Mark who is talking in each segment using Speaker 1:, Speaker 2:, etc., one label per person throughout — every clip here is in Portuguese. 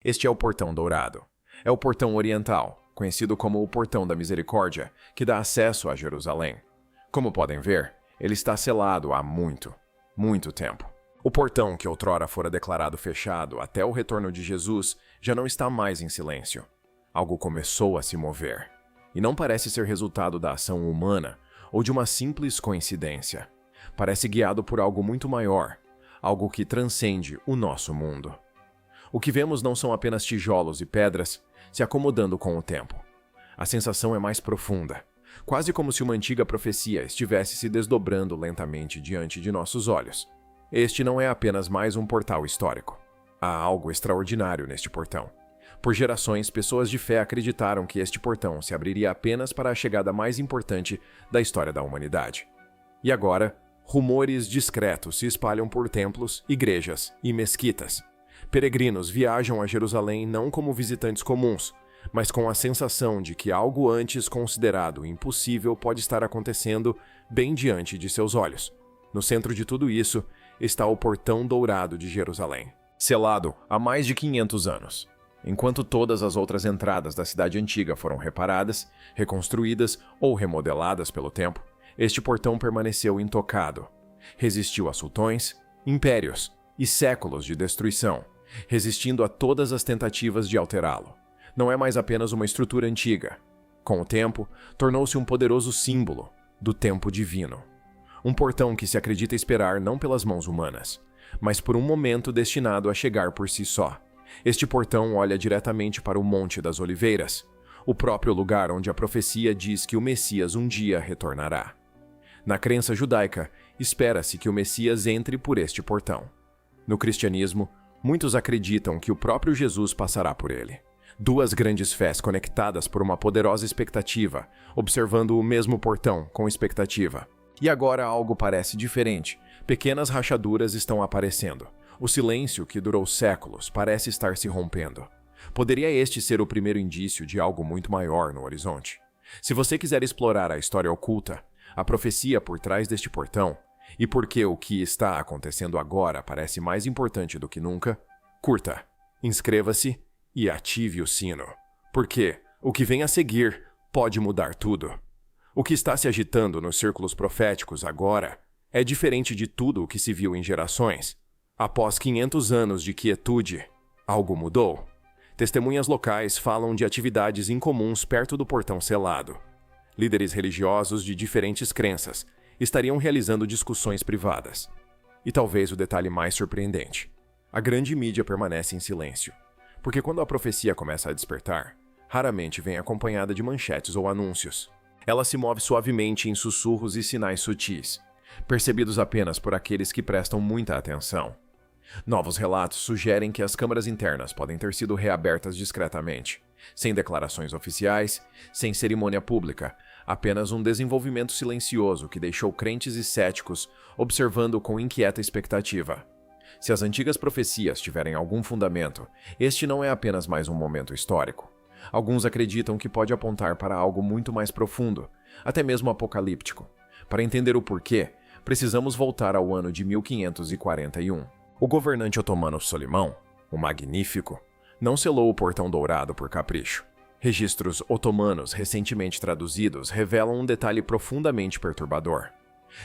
Speaker 1: Este é o Portão Dourado. É o portão oriental, conhecido como o Portão da Misericórdia, que dá acesso a Jerusalém. Como podem ver, ele está selado há muito tempo. O portão que outrora fora declarado fechado até o retorno de Jesus já não está mais em silêncio. Algo começou a se mover. E não parece ser resultado da ação humana ou de uma simples coincidência. Parece guiado por algo muito maior, algo que transcende o nosso mundo. O que vemos não são apenas tijolos e pedras se acomodando com o tempo. A sensação é mais profunda, quase como se uma antiga profecia estivesse se desdobrando lentamente diante de nossos olhos. Este não é apenas mais um portal histórico. Há algo extraordinário neste portão. Por gerações, pessoas de fé acreditaram que este portão se abriria apenas para a chegada mais importante da história da humanidade. E agora, rumores discretos se espalham por templos, igrejas e mesquitas. Peregrinos viajam a Jerusalém não como visitantes comuns, mas com a sensação de que algo antes considerado impossível pode estar acontecendo bem diante de seus olhos. No centro de tudo isso está o Portão Dourado de Jerusalém, selado há mais de 500 anos. Enquanto todas as outras entradas da cidade antiga foram reparadas, reconstruídas ou remodeladas pelo tempo, este portão permaneceu intocado. Resistiu a sultões, impérios e séculos de destruição, resistindo a todas as tentativas de alterá-lo. Não é mais apenas uma estrutura antiga. Com o tempo, tornou-se um poderoso símbolo do tempo divino. Um portão que se acredita esperar não pelas mãos humanas, mas por um momento destinado a chegar por si só. Este portão olha diretamente para o Monte das Oliveiras, o próprio lugar onde a profecia diz que o Messias um dia retornará. Na crença judaica, espera-se que o Messias entre por este portão. No cristianismo, muitos acreditam que o próprio Jesus passará por ele. Duas grandes fés conectadas por uma poderosa expectativa, observando o mesmo portão com expectativa. E agora algo parece diferente. Pequenas rachaduras estão aparecendo. O silêncio que durou séculos parece estar se rompendo. Poderia este ser o primeiro indício de algo muito maior no horizonte? Se você quiser explorar a história oculta, a profecia por trás deste portão, e por que o que está acontecendo agora parece mais importante do que nunca, curta, inscreva-se e ative o sino. Porque o que vem a seguir pode mudar tudo. O que está se agitando nos círculos proféticos agora é diferente de tudo o que se viu em gerações. Após 500 anos de quietude, algo mudou. Testemunhas locais falam de atividades incomuns perto do portão selado. Líderes religiosos de diferentes crenças estariam realizando discussões privadas. E talvez o detalhe mais surpreendente: a grande mídia permanece em silêncio. Porque quando a profecia começa a despertar, raramente vem acompanhada de manchetes ou anúncios. Ela se move suavemente em sussurros e sinais sutis, percebidos apenas por aqueles que prestam muita atenção. Novos relatos sugerem que as câmaras internas podem ter sido reabertas discretamente, sem declarações oficiais, sem cerimônia pública, apenas um desenvolvimento silencioso que deixou crentes e céticos observando com inquieta expectativa. Se as antigas profecias tiverem algum fundamento, este não é apenas mais um momento histórico. Alguns acreditam que pode apontar para algo muito mais profundo, até mesmo apocalíptico. Para entender o porquê, precisamos voltar ao ano de 1541. O governante otomano Solimão, o Magnífico, não selou o Portão Dourado por capricho. Registros otomanos recentemente traduzidos revelam um detalhe profundamente perturbador.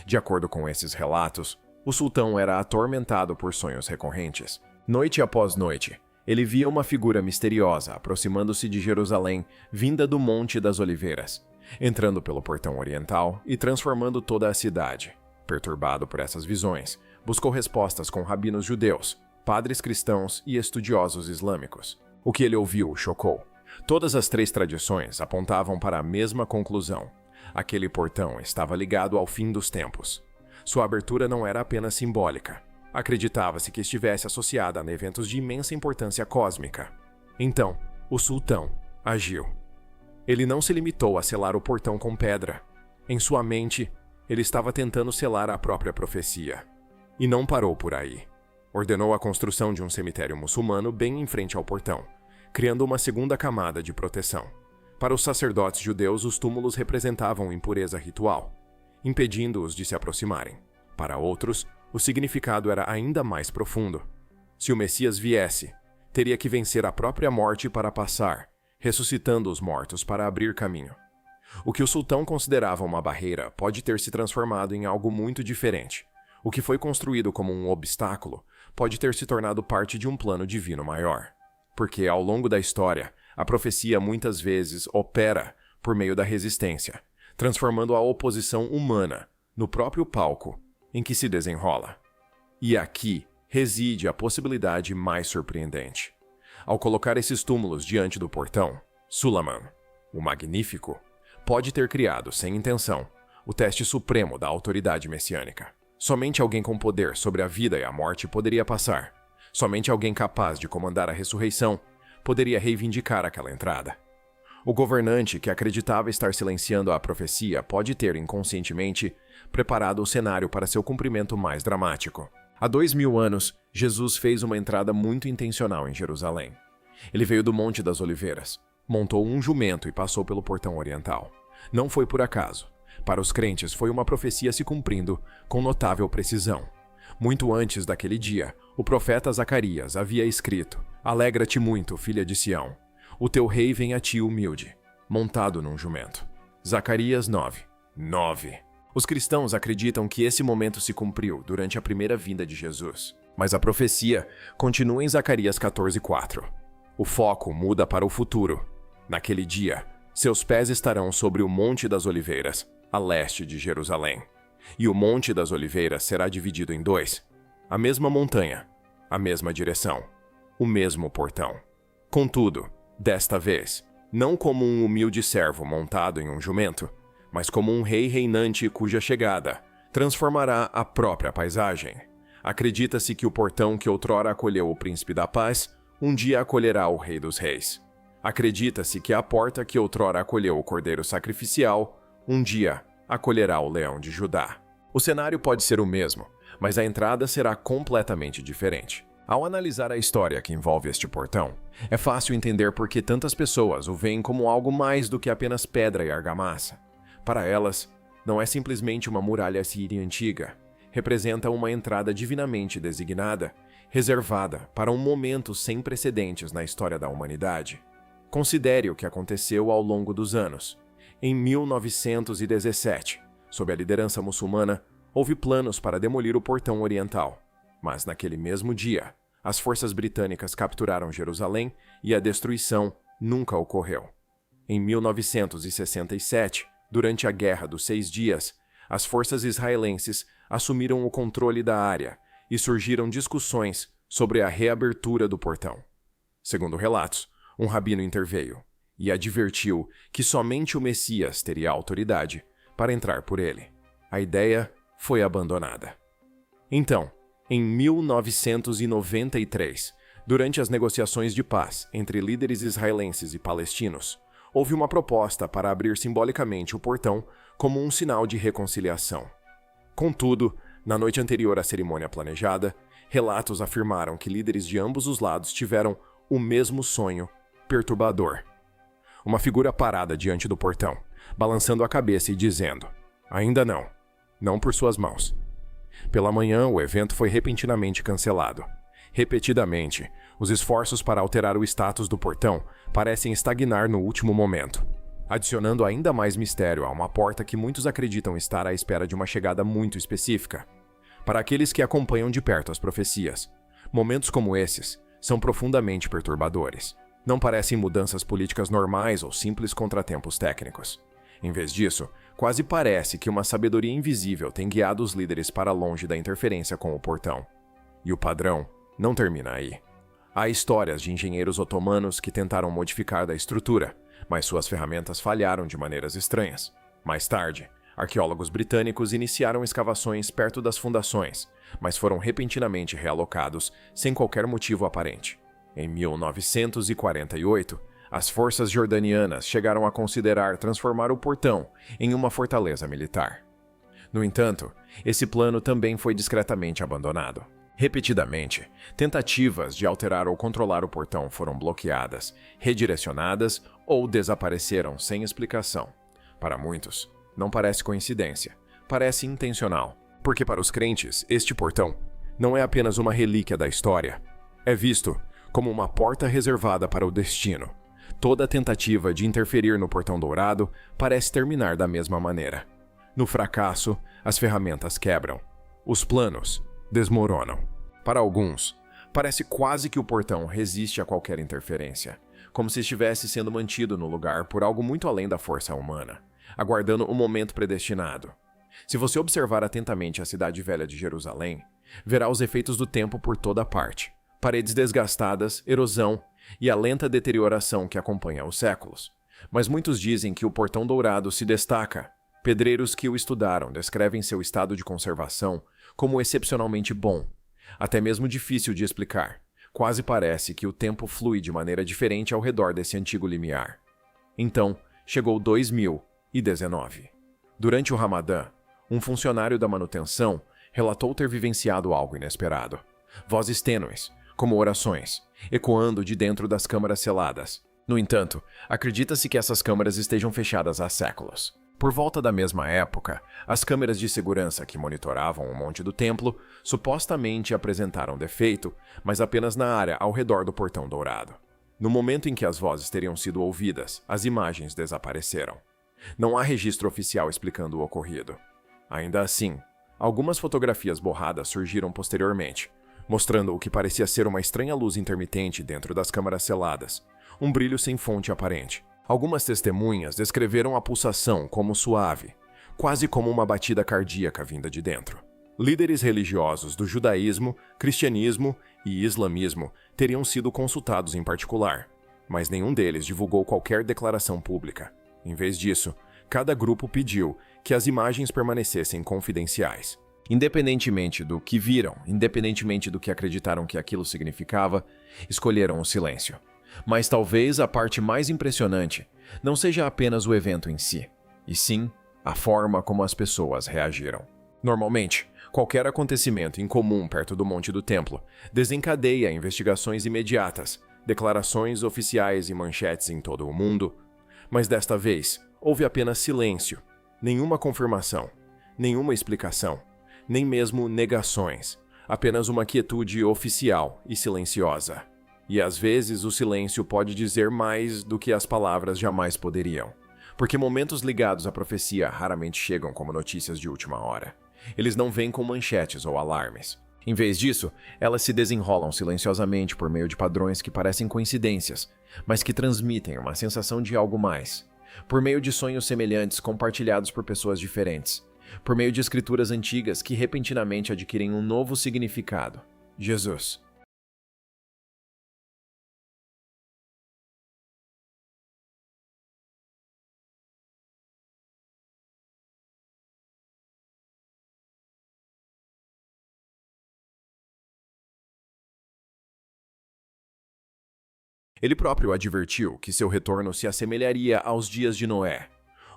Speaker 1: De acordo com esses relatos, o sultão era atormentado por sonhos recorrentes. Noite após noite, ele via uma figura misteriosa aproximando-se de Jerusalém, vinda do Monte das Oliveiras, entrando pelo portão oriental e transformando toda a cidade. Perturbado por essas visões, buscou respostas com rabinos judeus, padres cristãos e estudiosos islâmicos. O que ele ouviu o chocou. Todas as três tradições apontavam para a mesma conclusão. Aquele portão estava ligado ao fim dos tempos. Sua abertura não era apenas simbólica. Acreditava-se que estivesse associada a eventos de imensa importância cósmica. Então, o sultão agiu. Ele não se limitou a selar o portão com pedra. Em sua mente, ele estava tentando selar a própria profecia. E não parou por aí. Ordenou a construção de um cemitério muçulmano bem em frente ao portão, criando uma segunda camada de proteção. Para os sacerdotes judeus, os túmulos representavam impureza ritual, impedindo-os de se aproximarem. Para outros, o significado era ainda mais profundo. Se o Messias viesse, teria que vencer a própria morte para passar, ressuscitando os mortos para abrir caminho. O que o sultão considerava uma barreira pode ter se transformado em algo muito diferente. O que foi construído como um obstáculo pode ter se tornado parte de um plano divino maior. Porque, ao longo da história, a profecia muitas vezes opera por meio da resistência, transformando a oposição humana no próprio palco em que se desenrola. E aqui reside a possibilidade mais surpreendente. Ao colocar esses túmulos diante do portão, Suleiman, o Magnífico, pode ter criado, sem intenção, o teste supremo da autoridade messiânica. Somente alguém com poder sobre a vida e a morte poderia passar. Somente alguém capaz de comandar a ressurreição poderia reivindicar aquela entrada. O governante que acreditava estar silenciando a profecia pode ter, inconscientemente, preparado o cenário para seu cumprimento mais dramático. Há 2000 anos, Jesus fez uma entrada muito intencional em Jerusalém. Ele veio do Monte das Oliveiras, montou um jumento e passou pelo portão oriental. Não foi por acaso. Para os crentes, foi uma profecia se cumprindo com notável precisão. Muito antes daquele dia, o profeta Zacarias havia escrito: "Alegra-te muito, filha de Sião. O teu rei vem a ti humilde, montado num jumento." Zacarias 9:9. Os cristãos acreditam que esse momento se cumpriu durante a primeira vinda de Jesus. Mas a profecia continua em Zacarias 14:4. O foco muda para o futuro. Naquele dia, seus pés estarão sobre o Monte das Oliveiras, a leste de Jerusalém. E o Monte das Oliveiras será dividido em dois. A mesma montanha, a mesma direção, o mesmo portão. Contudo, desta vez, não como um humilde servo montado em um jumento, mas como um rei reinante cuja chegada transformará a própria paisagem. Acredita-se que o portão que outrora acolheu o príncipe da paz, um dia acolherá o rei dos reis. Acredita-se que a porta que outrora acolheu o cordeiro sacrificial, um dia acolherá o leão de Judá. O cenário pode ser o mesmo, mas a entrada será completamente diferente. Ao analisar a história que envolve este portão, é fácil entender por que tantas pessoas o veem como algo mais do que apenas pedra e argamassa. Para elas, não é simplesmente uma muralha assíria antiga. Representa uma entrada divinamente designada, reservada para um momento sem precedentes na história da humanidade. Considere o que aconteceu ao longo dos anos. Em 1917, sob a liderança muçulmana, houve planos para demolir o portão oriental. Mas naquele mesmo dia, as forças britânicas capturaram Jerusalém e a destruição nunca ocorreu. Em 1967, durante a Guerra dos 6 Dias, as forças israelenses assumiram o controle da área e surgiram discussões sobre a reabertura do portão. Segundo relatos, um rabino interveio e advertiu que somente o Messias teria autoridade para entrar por ele. A ideia foi abandonada. Então, em 1993, durante as negociações de paz entre líderes israelenses e palestinos, houve uma proposta para abrir simbolicamente o portão como um sinal de reconciliação. Contudo, na noite anterior à cerimônia planejada, relatos afirmaram que líderes de ambos os lados tiveram o mesmo sonho perturbador. Uma figura parada diante do portão, balançando a cabeça e dizendo: "Ainda não, não por suas mãos." Pela manhã, o evento foi repentinamente cancelado. Repetidamente, os esforços para alterar o status do portão parecem estagnar no último momento, adicionando ainda mais mistério a uma porta que muitos acreditam estar à espera de uma chegada muito específica. Para aqueles que acompanham de perto as profecias, momentos como esses são profundamente perturbadores. Não parecem mudanças políticas normais ou simples contratempos técnicos. Em vez disso, quase parece que uma sabedoria invisível tem guiado os líderes para longe da interferência com o portão. E o padrão não termina aí. Há histórias de engenheiros otomanos que tentaram modificar da estrutura, mas suas ferramentas falharam de maneiras estranhas. Mais tarde, arqueólogos britânicos iniciaram escavações perto das fundações, mas foram repentinamente realocados sem qualquer motivo aparente. Em 1948, as forças jordanianas chegaram a considerar transformar o portão em uma fortaleza militar. No entanto, esse plano também foi discretamente abandonado. Repetidamente, tentativas de alterar ou controlar o portão foram bloqueadas, redirecionadas ou desapareceram sem explicação. Para muitos, não parece coincidência, parece intencional, porque para os crentes, este portão não é apenas uma relíquia da história, é visto como uma porta reservada para o destino. Toda tentativa de interferir no Portão Dourado parece terminar da mesma maneira. No fracasso, as ferramentas quebram. Os planos desmoronam. Para alguns, parece quase que o portão resiste a qualquer interferência, como se estivesse sendo mantido no lugar por algo muito além da força humana, aguardando o momento predestinado. Se você observar atentamente a cidade velha de Jerusalém, verá os efeitos do tempo por toda parte. Paredes desgastadas, erosão e a lenta deterioração que acompanha os séculos. Mas muitos dizem que o Portão Dourado se destaca. Pedreiros que o estudaram descrevem seu estado de conservação como excepcionalmente bom, até mesmo difícil de explicar. Quase parece que o tempo flui de maneira diferente ao redor desse antigo limiar. Então, chegou 2019. Durante o Ramadã, um funcionário da manutenção relatou ter vivenciado algo inesperado. Vozes tênues, como orações, ecoando de dentro das câmaras seladas. No entanto, acredita-se que essas câmaras estejam fechadas há séculos. Por volta da mesma época, as câmeras de segurança que monitoravam o monte do templo supostamente apresentaram defeito, mas apenas na área ao redor do Portão Dourado. No momento em que as vozes teriam sido ouvidas, as imagens desapareceram. Não há registro oficial explicando o ocorrido. Ainda assim, algumas fotografias borradas surgiram posteriormente, mostrando o que parecia ser uma estranha luz intermitente dentro das câmaras seladas, um brilho sem fonte aparente. Algumas testemunhas descreveram a pulsação como suave, quase como uma batida cardíaca vinda de dentro. Líderes religiosos do judaísmo, cristianismo e islamismo teriam sido consultados em particular, mas nenhum deles divulgou qualquer declaração pública. Em vez disso, cada grupo pediu que as imagens permanecessem confidenciais. Independentemente do que viram, independentemente do que acreditaram que aquilo significava, escolheram o silêncio. Mas talvez a parte mais impressionante não seja apenas o evento em si, e sim a forma como as pessoas reagiram. Normalmente, qualquer acontecimento incomum perto do Monte do Templo desencadeia investigações imediatas, declarações oficiais e manchetes em todo o mundo, mas desta vez houve apenas silêncio, nenhuma confirmação, nenhuma explicação, nem mesmo negações, apenas uma quietude oficial e silenciosa. E às vezes o silêncio pode dizer mais do que as palavras jamais poderiam, porque momentos ligados à profecia raramente chegam como notícias de última hora. Eles não vêm com manchetes ou alarmes. Em vez disso, elas se desenrolam silenciosamente por meio de padrões que parecem coincidências, mas que transmitem uma sensação de algo mais. Por meio de sonhos semelhantes compartilhados por pessoas diferentes. Por meio de escrituras antigas que repentinamente adquirem um novo significado. Jesus. Ele próprio advertiu que seu retorno se assemelharia aos dias de Noé,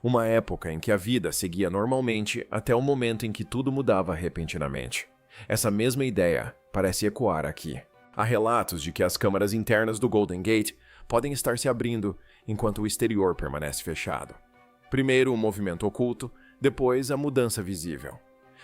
Speaker 1: uma época em que a vida seguia normalmente até o momento em que tudo mudava repentinamente. Essa mesma ideia parece ecoar aqui. Há relatos de que as câmaras internas do Golden Gate podem estar se abrindo enquanto o exterior permanece fechado. Primeiro o movimento oculto, depois a mudança visível.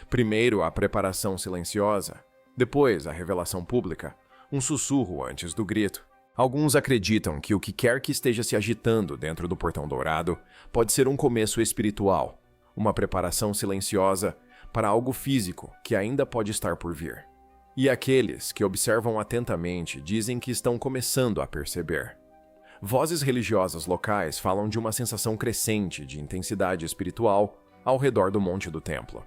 Speaker 1: Primeiro a preparação silenciosa, depois a revelação pública, um sussurro antes do grito. Alguns acreditam que o que quer que esteja se agitando dentro do Portão Dourado pode ser um começo espiritual, uma preparação silenciosa para algo físico que ainda pode estar por vir. E aqueles que observam atentamente dizem que estão começando a perceber. Vozes religiosas locais falam de uma sensação crescente de intensidade espiritual ao redor do Monte do Templo.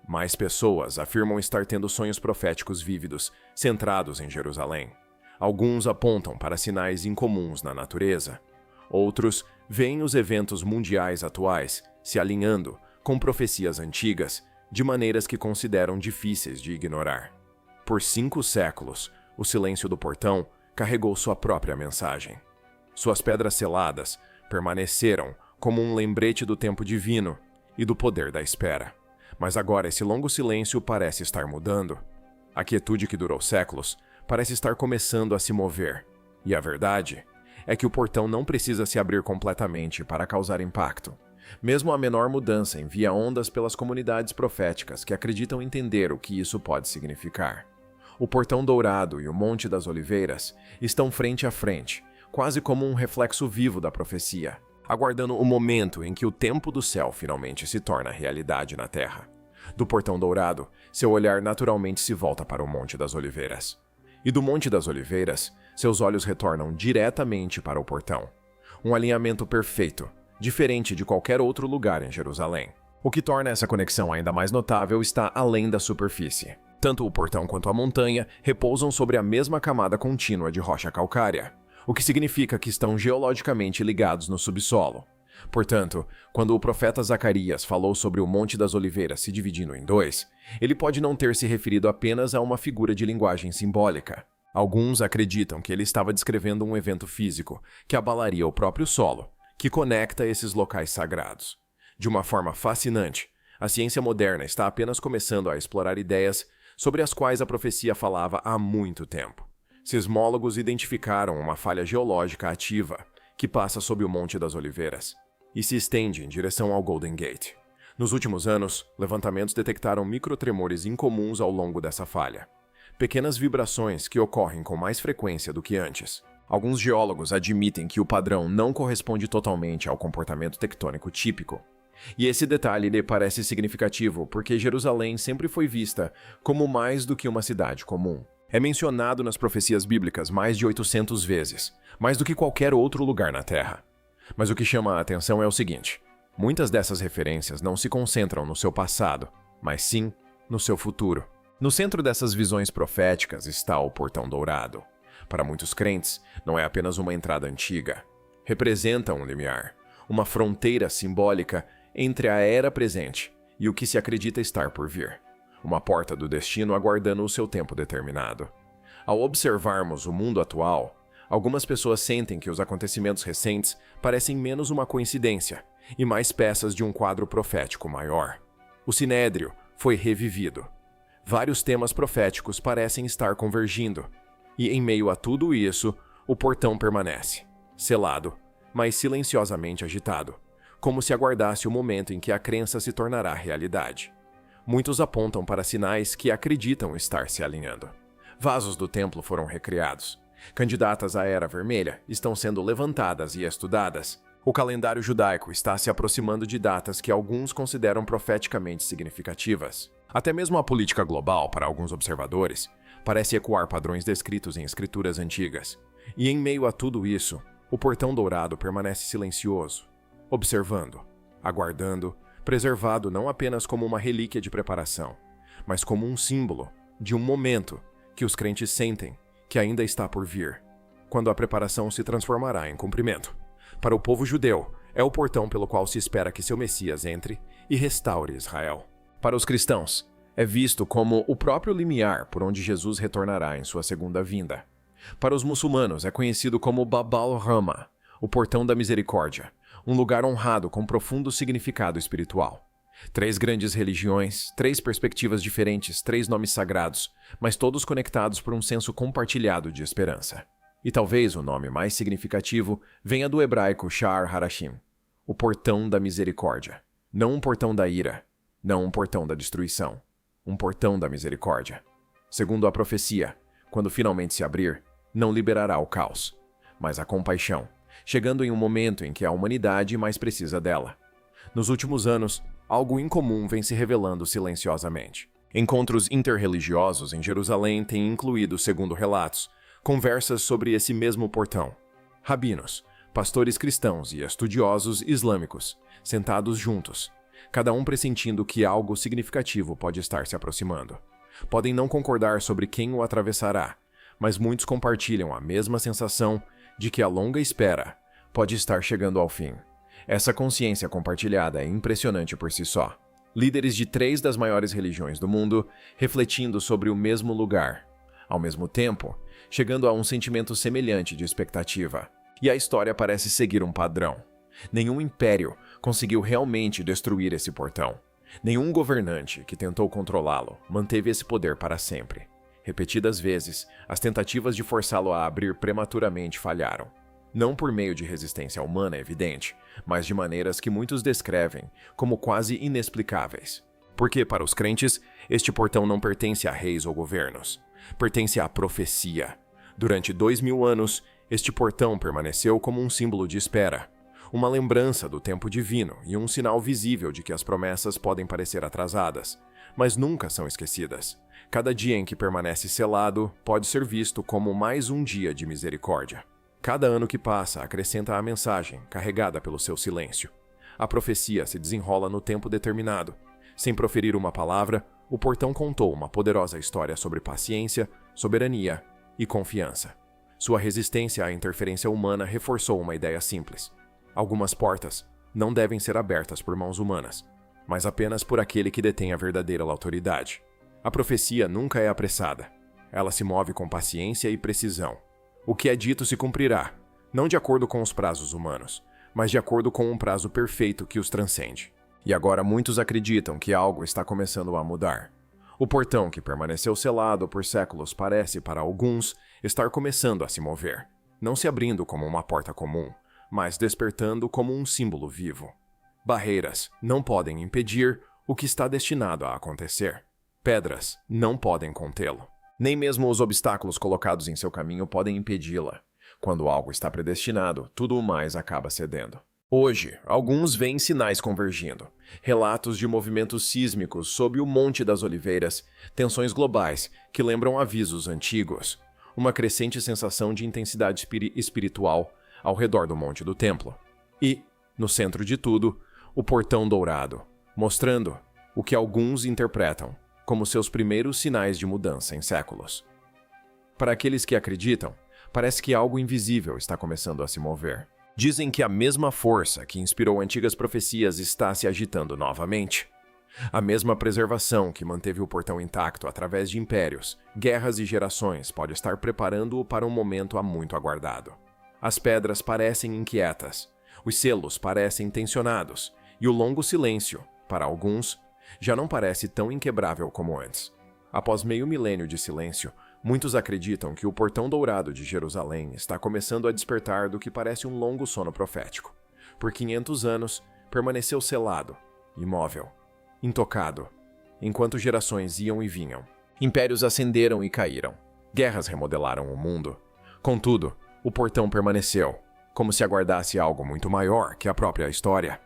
Speaker 1: Mais pessoas afirmam estar tendo sonhos proféticos vívidos, centrados em Jerusalém. Alguns apontam para sinais incomuns na natureza. Outros veem os eventos mundiais atuais se alinhando com profecias antigas de maneiras que consideram difíceis de ignorar. Por 5 séculos, o silêncio do portão carregou sua própria mensagem. Suas pedras seladas permaneceram como um lembrete do tempo divino e do poder da espera. Mas agora esse longo silêncio parece estar mudando. A quietude que durou séculos parece estar começando a se mover. E a verdade é que o portão não precisa se abrir completamente para causar impacto. Mesmo a menor mudança envia ondas pelas comunidades proféticas que acreditam entender o que isso pode significar. O Portão Dourado e o Monte das Oliveiras estão frente a frente, quase como um reflexo vivo da profecia, aguardando o momento em que o tempo do céu finalmente se torna realidade na terra. Do Portão Dourado, seu olhar naturalmente se volta para o Monte das Oliveiras. E do Monte das Oliveiras, seus olhos retornam diretamente para o portão. Um alinhamento perfeito, diferente de qualquer outro lugar em Jerusalém. O que torna essa conexão ainda mais notável está além da superfície. Tanto o portão quanto a montanha repousam sobre a mesma camada contínua de rocha calcária, o que significa que estão geologicamente ligados no subsolo. Portanto, quando o profeta Zacarias falou sobre o Monte das Oliveiras se dividindo em dois, ele pode não ter se referido apenas a uma figura de linguagem simbólica. Alguns acreditam que ele estava descrevendo um evento físico que abalaria o próprio solo, que conecta esses locais sagrados. De uma forma fascinante, a ciência moderna está apenas começando a explorar ideias sobre as quais a profecia falava há muito tempo. Sismólogos identificaram uma falha geológica ativa que passa sob o Monte das Oliveiras e se estende em direção ao Golden Gate. Nos últimos anos, levantamentos detectaram microtremores incomuns ao longo dessa falha. Pequenas vibrações que ocorrem com mais frequência do que antes. Alguns geólogos admitem que o padrão não corresponde totalmente ao comportamento tectônico típico. E esse detalhe lhe parece significativo porque Jerusalém sempre foi vista como mais do que uma cidade comum. É mencionado nas profecias bíblicas mais de 800 vezes, mais do que qualquer outro lugar na Terra. Mas o que chama a atenção é o seguinte: muitas dessas referências não se concentram no seu passado, mas sim no seu futuro. No centro dessas visões proféticas está o Portão Dourado. Para muitos crentes, não é apenas uma entrada antiga. Representa um limiar, uma fronteira simbólica entre a era presente e o que se acredita estar por vir. Uma porta do destino aguardando o seu tempo determinado. Ao observarmos o mundo atual, algumas pessoas sentem que os acontecimentos recentes parecem menos uma coincidência e mais peças de um quadro profético maior. O Sinédrio foi revivido. Vários temas proféticos parecem estar convergindo, e em meio a tudo isso, o portão permanece, selado, mas silenciosamente agitado, como se aguardasse o momento em que a crença se tornará realidade. Muitos apontam para sinais que acreditam estar se alinhando. Vasos do templo foram recriados. Candidatas à Era Vermelha estão sendo levantadas e estudadas. O calendário judaico está se aproximando de datas que alguns consideram profeticamente significativas. Até mesmo a política global, para alguns observadores, parece ecoar padrões descritos em escrituras antigas. E em meio a tudo isso, o Portão Dourado permanece silencioso, observando, aguardando, preservado não apenas como uma relíquia de preparação, mas como um símbolo de um momento que os crentes sentem que ainda está por vir, quando a preparação se transformará em cumprimento. Para o povo judeu, é o portão pelo qual se espera que seu Messias entre e restaure Israel. Para os cristãos, é visto como o próprio limiar por onde Jesus retornará em sua segunda vinda. Para os muçulmanos, é conhecido como Bab al-Rahma, o Portão da Misericórdia, um lugar honrado com profundo significado espiritual. 3 grandes religiões, 3 perspectivas diferentes, 3 nomes sagrados, mas todos conectados por um senso compartilhado de esperança. E talvez o nome mais significativo venha do hebraico Sha'ar Harashim, o Portão da Misericórdia. Não um portão da ira, não um portão da destruição, um portão da misericórdia. Segundo a profecia, quando finalmente se abrir, não liberará o caos, mas a compaixão, chegando em um momento em que a humanidade mais precisa dela. Nos últimos anos, algo incomum vem se revelando silenciosamente. Encontros interreligiosos em Jerusalém têm incluído, segundo relatos, conversas sobre esse mesmo portão. Rabinos, pastores cristãos e estudiosos islâmicos, sentados juntos, cada um pressentindo que algo significativo pode estar se aproximando. Podem não concordar sobre quem o atravessará, mas muitos compartilham a mesma sensação de que a longa espera pode estar chegando ao fim. Essa consciência compartilhada é impressionante por si só. Líderes de 3 das maiores religiões do mundo refletindo sobre o mesmo lugar, ao mesmo tempo, chegando a um sentimento semelhante de expectativa. E a história parece seguir um padrão. Nenhum império conseguiu realmente destruir esse portão. Nenhum governante que tentou controlá-lo manteve esse poder para sempre. Repetidas vezes, as tentativas de forçá-lo a abrir prematuramente falharam. Não por meio de resistência humana evidente, mas de maneiras que muitos descrevem como quase inexplicáveis. Porque, para os crentes, este portão não pertence a reis ou governos, Pertence à profecia. Durante 2000 anos, este portão permaneceu como um símbolo de espera, uma lembrança do tempo divino e um sinal visível de que as promessas podem parecer atrasadas, mas nunca são esquecidas. Cada dia em que permanece selado pode ser visto como mais um dia de misericórdia. Cada ano que passa acrescenta a mensagem carregada pelo seu silêncio. A profecia se desenrola no tempo determinado. Sem proferir uma palavra, o portão contou uma poderosa história sobre paciência, soberania e confiança. Sua resistência à interferência humana reforçou uma ideia simples. Algumas portas não devem ser abertas por mãos humanas, mas apenas por aquele que detém a verdadeira autoridade. A profecia nunca é apressada. Ela se move com paciência e precisão. O que é dito se cumprirá, não de acordo com os prazos humanos, mas de acordo com um prazo perfeito que os transcende. E agora muitos acreditam que algo está começando a mudar. O portão que permaneceu selado por séculos parece, para alguns, estar começando a se mover, não se abrindo como uma porta comum, mas despertando como um símbolo vivo. Barreiras não podem impedir o que está destinado a acontecer. Pedras não podem contê-lo. Nem mesmo os obstáculos colocados em seu caminho podem impedi-la. Quando algo está predestinado, tudo o mais acaba cedendo. Hoje, alguns veem sinais convergindo. Relatos de movimentos sísmicos sob o Monte das Oliveiras, tensões globais que lembram avisos antigos. Uma crescente sensação de intensidade espiritual ao redor do Monte do Templo. E, no centro de tudo, o Portão Dourado, mostrando o que alguns interpretam como seus primeiros sinais de mudança em séculos. Para aqueles que acreditam, parece que algo invisível está começando a se mover. Dizem que a mesma força que inspirou antigas profecias está se agitando novamente. A mesma preservação que manteve o portão intacto através de impérios, guerras e gerações pode estar preparando-o para um momento há muito aguardado. As pedras parecem inquietas, os selos parecem tensionados, e o longo silêncio, para alguns, já não parece tão inquebrável como antes. Após meio milênio de silêncio, muitos acreditam que o Portão Dourado de Jerusalém está começando a despertar do que parece um longo sono profético. Por 500 anos, permaneceu selado, imóvel, intocado, enquanto gerações iam e vinham. Impérios ascenderam e caíram. Guerras remodelaram o mundo. Contudo, o portão permaneceu, como se aguardasse algo muito maior que a própria história.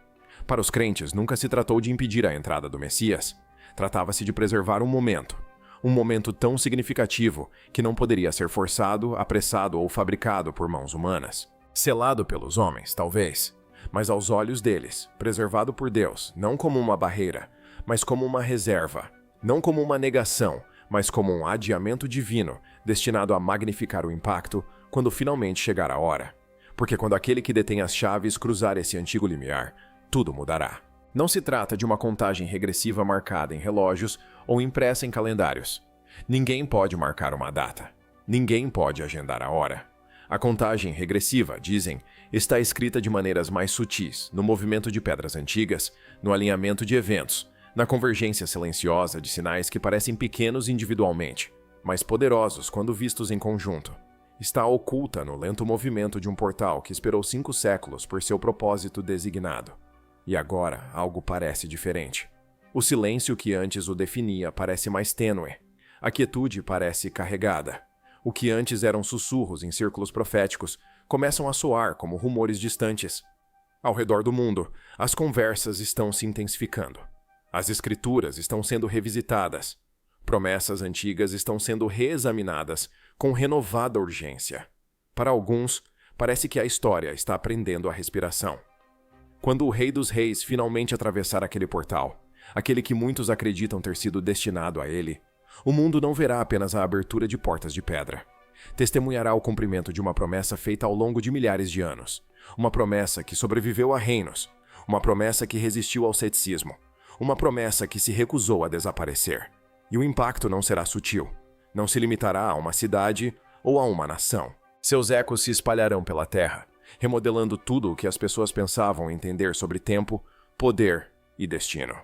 Speaker 1: Para os crentes, nunca se tratou de impedir a entrada do Messias. Tratava-se de preservar um momento tão significativo que não poderia ser forçado, apressado ou fabricado por mãos humanas. Selado pelos homens, talvez, mas aos olhos deles, preservado por Deus, não como uma barreira, mas como uma reserva, não como uma negação, mas como um adiamento divino, destinado a magnificar o impacto quando finalmente chegar a hora. Porque quando aquele que detém as chaves cruzar esse antigo limiar, tudo mudará. Não se trata de uma contagem regressiva marcada em relógios ou impressa em calendários. Ninguém pode marcar uma data. Ninguém pode agendar a hora. A contagem regressiva, dizem, está escrita de maneiras mais sutis, no movimento de pedras antigas, no alinhamento de eventos, na convergência silenciosa de sinais que parecem pequenos individualmente, mas poderosos quando vistos em conjunto. Está oculta no lento movimento de um portal que esperou 5 séculos por seu propósito designado. E agora algo parece diferente. O silêncio que antes o definia parece mais tênue. A quietude parece carregada. O que antes eram sussurros em círculos proféticos começam a soar como rumores distantes. Ao redor do mundo, as conversas estão se intensificando. As escrituras estão sendo revisitadas. Promessas antigas estão sendo reexaminadas com renovada urgência. Para alguns, parece que a história está prendendo a respiração. Quando o Rei dos Reis finalmente atravessar aquele portal, aquele que muitos acreditam ter sido destinado a ele, o mundo não verá apenas a abertura de portas de pedra. Testemunhará o cumprimento de uma promessa feita ao longo de milhares de anos. Uma promessa que sobreviveu a reinos. Uma promessa que resistiu ao ceticismo. Uma promessa que se recusou a desaparecer. E o impacto não será sutil. Não se limitará a uma cidade ou a uma nação. Seus ecos se espalharão pela terra, remodelando tudo o que as pessoas pensavam entender sobre tempo, poder e destino.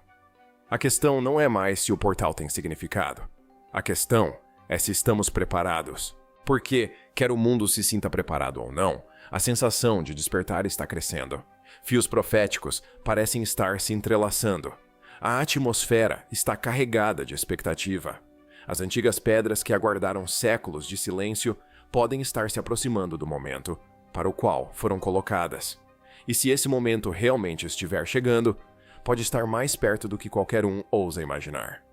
Speaker 1: A questão não é mais se o portal tem significado. A questão é se estamos preparados. Porque, quer o mundo se sinta preparado ou não, a sensação de despertar está crescendo. Fios proféticos parecem estar se entrelaçando. A atmosfera está carregada de expectativa. As antigas pedras que aguardaram séculos de silêncio podem estar se aproximando do momento para o qual foram colocadas. E se esse momento realmente estiver chegando, pode estar mais perto do que qualquer um ousa imaginar.